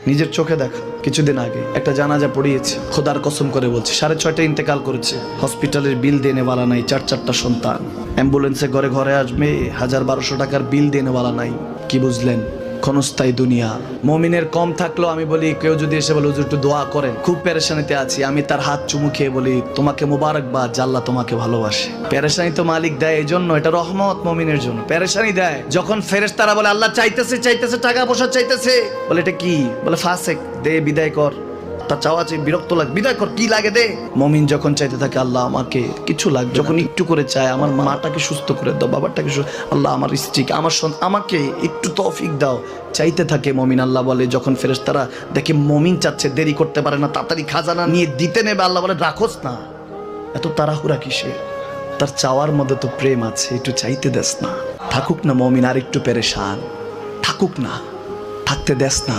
নিজের চোখে দেখা কিছুদিন আগে একটা জানাজা পড়িয়েছে, খোদার কসম করে বলছে 6:30 ইন্তেকাল করেছে। হসপিটালের বিল দেনেওয়ালা নাই, 4 সন্তান, অ্যাম্বুলেন্সে ঘরে ঘরে আসবে, 1000-1200 টাকার বিল দেনেওয়ালা নাই। কি বুঝলেন? ক্ষণস্থায়ী দুনিয়া। মুমিনের কম থাকলেও আমি বলি, কেউ যদি এসে বলে হুজুর একটু দোয়া করেন, খুব পেরেশানিতে আছি, আমি তার হাত চুমু খেয়ে বলি তোমাকে মোবারকবাদ, আল্লাহ তোমাকে ভালোবাসে। পেরেশানি তো মালিক দেয়, এই জন্য এটা রহমত মুমিনের জন্য। পেরেশানি দেয় যখন ফেরেশতারা বলে আল্লাহ চাইতেছে টাকা পয়সা চাইতেছে, বলে এটা কি? বলে ফাসেক, দে বিদায় কর। তার চাওয়া চেয়ে বিরক্ত লাগে, বিদায় কর, কি লাগে দে। মুমিন যখন চাইতে থাকে আল্লাহ আমাকে কিছু লাগবে, যখন একটু করে চায় আমার মাটাকে সুস্থ করে দাও, বাবাটাকে আল্লাহ আমার স্ত্রীকে, আমার আমাকে একটু তৌফিক দাও, চাইতে থাকে মুমিন। আল্লাহ বলে যখন ফেরেশতারা দেখে মুমিন চাচ্ছে, দেরি করতে পারে না, তাড়াতাড়ি খাজানা নিয়ে দিতে নেবে, আল্লাহ বলে রাখোস না, এত তাড়াহুড়া কিসের? তার চাওয়ার মধ্যে তো প্রেম আছে, একটু চাইতে দেস না। থাকুক না মুমিন আর একটু পেরেশান, থাকুক না, থাকতে দেস না।